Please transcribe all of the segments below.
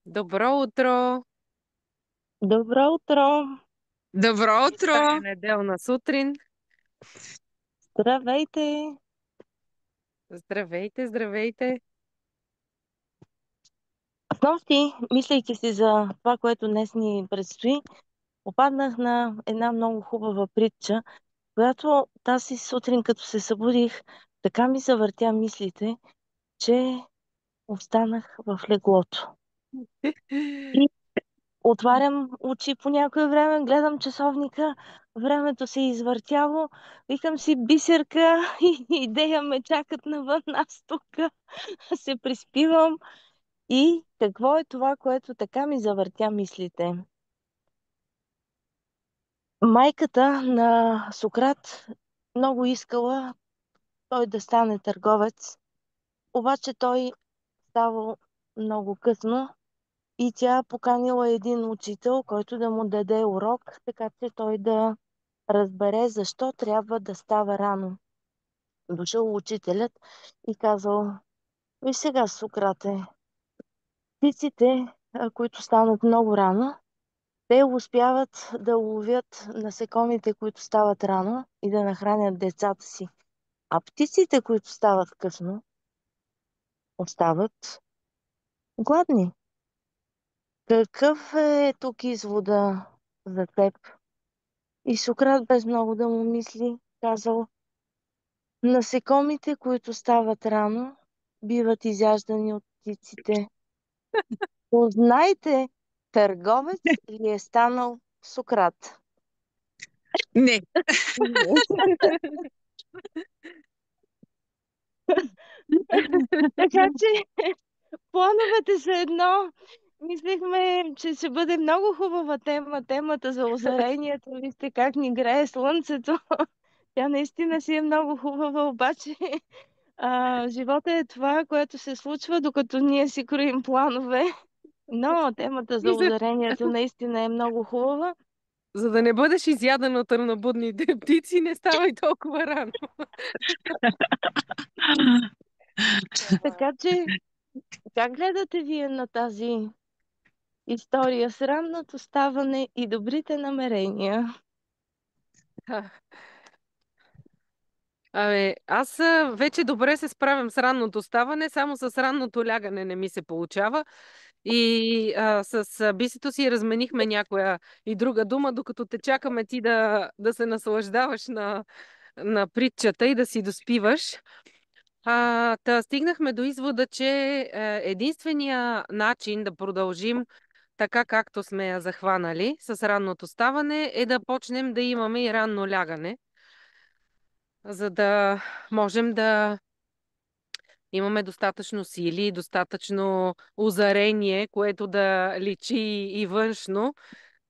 Добро утро! Добро утро! Добро Та е утро! неделна сутрин. Здравейте! Здравейте, здравейте! С нощи, мислейки си за това, което днес ни предстои, попаднах на една много хубава притча, която тази сутрин, като се събудих, така ми завъртя мислите, че останах в леглото. И отварям очи по някое време, гледам часовника, времето се е извъртяло, викам си бисерка и идея ме чакат навън, аз тук се приспивам. И какво е това, което така ми завъртя мислите? Майката на Сократ много искала той да стане търговец, обаче той ставал много късно и тя поканила един учител, който да му даде урок, така че той да разбере защо трябва да става рано. Дошъл учителят и казал: виж сега, Сократе, птиците, които станат много рано, те успяват да ловят насекомите, които стават рано и да нахранят децата си. А птиците, които стават късно, остават гладни. Какъв е тук извода за теб? И Сократ, без много да му мисли, казал: насекомите, които стават рано, биват изяждани от птиците. Познайте, търговец ли е станал Сократ? Не. Така че плановете са едно. Мислихме, че ще бъде много хубава тема, темата за озарението. Вижте как ни грее слънцето. Тя наистина си е много хубава, обаче живота е това, което се случва, докато ние си кроим планове. Но темата за И за, озарението наистина е много хубава. за да не бъдеш изяден от търнобудните птици, не ставай толкова рано. Така че, как гледате вие на тази история с ранното ставане и добрите намерения? А, аз вече добре се справям с ранното ставане, само с ранното лягане не ми се получава. И с бисито си разменихме някоя и друга дума, докато те чакаме ти да се наслаждаваш на притчата и да си доспиваш. Стигнахме до извода, че единствения начин да продължим така както сме я захванали с ранното ставане е да почнем да имаме и ранно лягане, за да можем да имаме достатъчно сили, достатъчно озарение, което да личи и външно,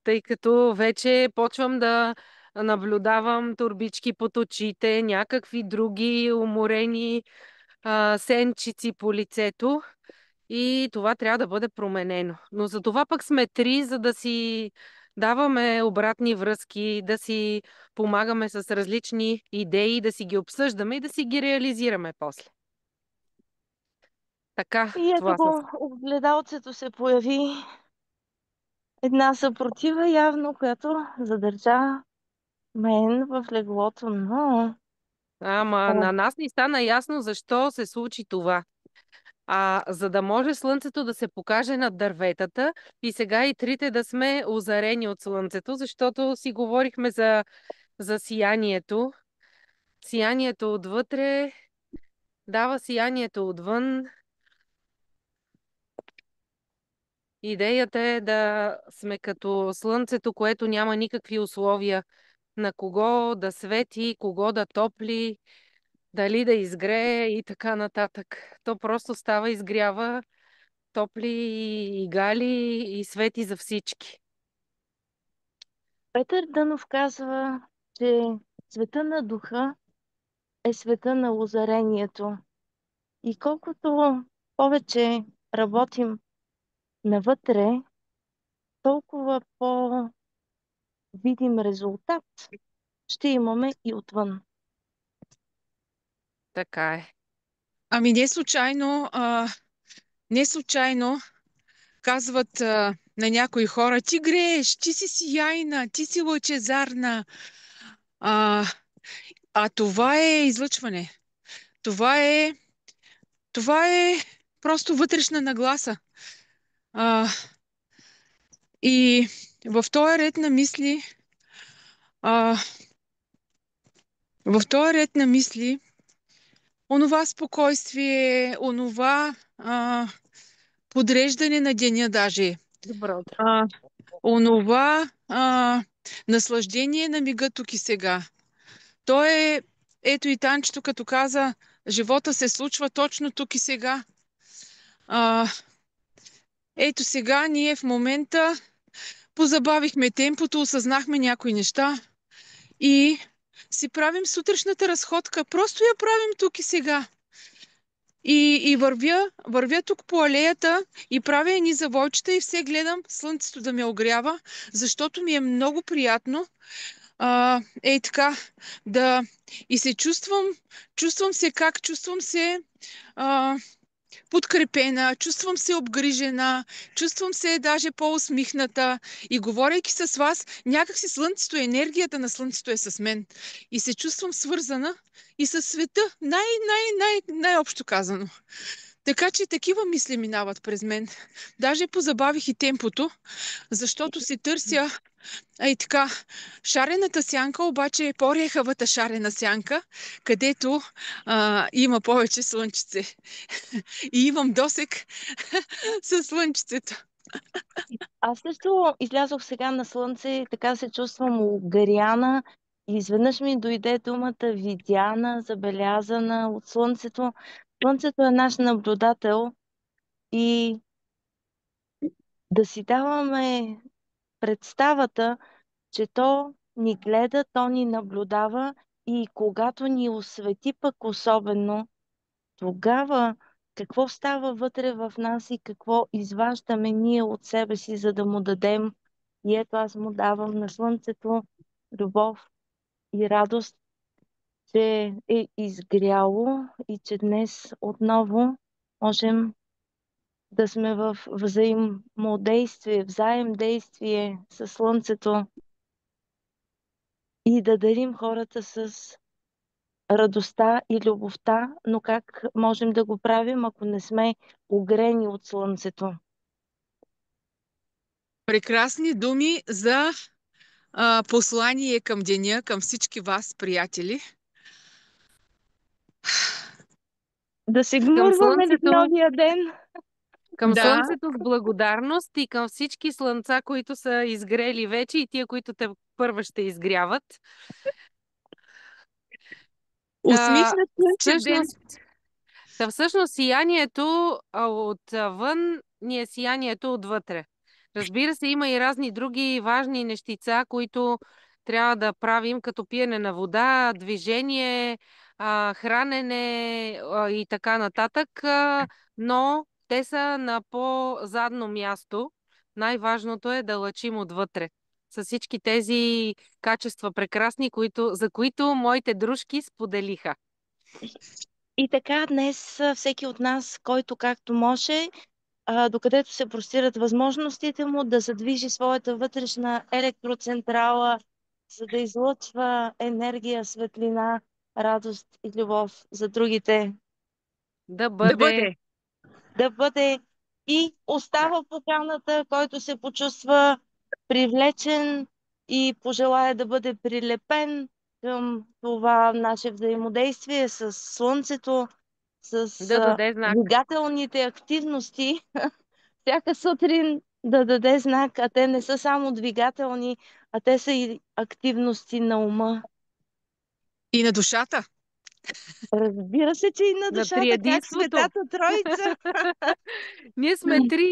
тъй като вече почвам да наблюдавам турбички под очите, някакви други уморени сенчици по лицето и това трябва да бъде променено. Но за това пък сме три, за да си даваме обратни връзки, да си помагаме с различни идеи, да си ги обсъждаме и да си ги реализираме после. Така, И ето това с... го, огледалцето се появи една съпротива явно, която задържа мен в леглото, но Ама а, на нас ни стана ясно защо се случи това. За да може слънцето да се покаже над дърветата и сега и трите да сме озарени от слънцето, защото си говорихме за сиянието. Сиянието отвътре дава сиянието отвън. Идеята е да сме като слънцето, което няма никакви условия на кого да свети, кого да топли, дали да изгрее и така нататък. То просто става, изгрява, топли и гали и свети за всички. Петър Дънов казва, че света на духа е света на озарението. И колкото повече работим навътре, толкова по-видим резултат ще имаме и отвън. Така е. Ами не случайно казват на някои хора: ти грееш, ти си сияйна, ти си лъчезарна. А, а това е излъчване. Това е, това е просто вътрешна нагласа. А, и в този ред на мисли, а, в този ред на мисли, онова спокойствие, онова подреждане на деня даже, Добро утро. онова наслаждение на мига тук и сега. То е, ето и Танчето като каза, живота се случва точно тук и сега. А, ето сега ние в момента позабавихме темпото, осъзнахме някои неща и си правим сутрешната разходка. Просто я правим тук и сега. И вървя тук по алеята и правя едни завойчета и все гледам слънцето да ме огрява, защото ми е много приятно. Ей така, да и се чувствам се как, чувствам се а, подкрепена, чувствам се обгрижена, чувствам се даже по-усмихната и говорейки с вас, някакси слънцето, енергията на слънцето е с мен и се чувствам свързана и със света, най-общо казано. Така че такива мисли минават през мен. Даже позабавих и темпото, защото си търся ей така, шарената сянка, обаче е по-рехавата шарена сянка, където има повече слънчице. И имам досек със слънчицето. Аз също излязох сега на слънце и така се чувствам угаряна. И изведнъж ми дойде думата видяна, забелязана от слънцето. Слънцето е наш наблюдател и да си даваме представата, че то ни гледа, то ни наблюдава и когато ни освети пък особено, тогава какво става вътре в нас и какво изваждаме ние от себе си, за да му дадем. И ето аз му давам на слънцето любов и радост, че е изгряло и че днес отново можем да сме в взаимодействие, взаимдействие с слънцето и да дарим хората с радостта и любовта, но как можем да го правим, ако не сме огрени от слънцето? Прекрасни думи за послание към деня, към всички вас, приятели. Да се Към гмурваме на слънцето, новия ден. към Да, слънцето с благодарност и към всички слънца, които са изгрели вече и тия, които те първа ще изгряват. Та, усмихнат слънчев ден. всъщност, всъщност сиянието отвън ни е сиянието отвътре. Разбира се, има и разни други важни нещица, които трябва да правим, като пиене на вода, движение, хранене и така нататък, но те са на по-задно място. Най-важното е да лъчим отвътре. С всички тези качества прекрасни, за които моите дружки споделиха. И така днес всеки от нас, който както може, докъдето се простират възможностите му, да задвижи своята вътрешна електроцентрала, за да излъчва енергия, светлина, радост и любов за другите. Да Да бъде. бъде. Да бъде и остава поканата, който се почувства привлечен и пожелая да бъде прилепен към това наше взаимодействие с Слънцето, с Да даде знак. двигателните активности. Всяка сутрин да даде знак, а те не са само двигателни, а те са и активности на ума. И на душата. Разбира се, че и на На душата, как триединството. Светата Троица. Ние сме три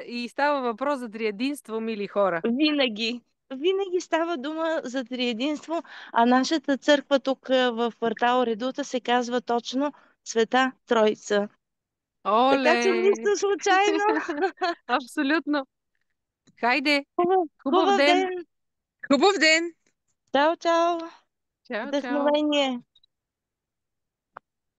и става въпрос за триединство, мили хора. Винаги. Винаги става дума за триединство, а нашата църква тук в квартал Редута се казва точно Света Троица. Така че Оле! нищо случайно. Абсолютно. Хайде, хубав Хубав ден! ден! Хубав ден! Чао, чао! Чао, чао! Вдъхновение!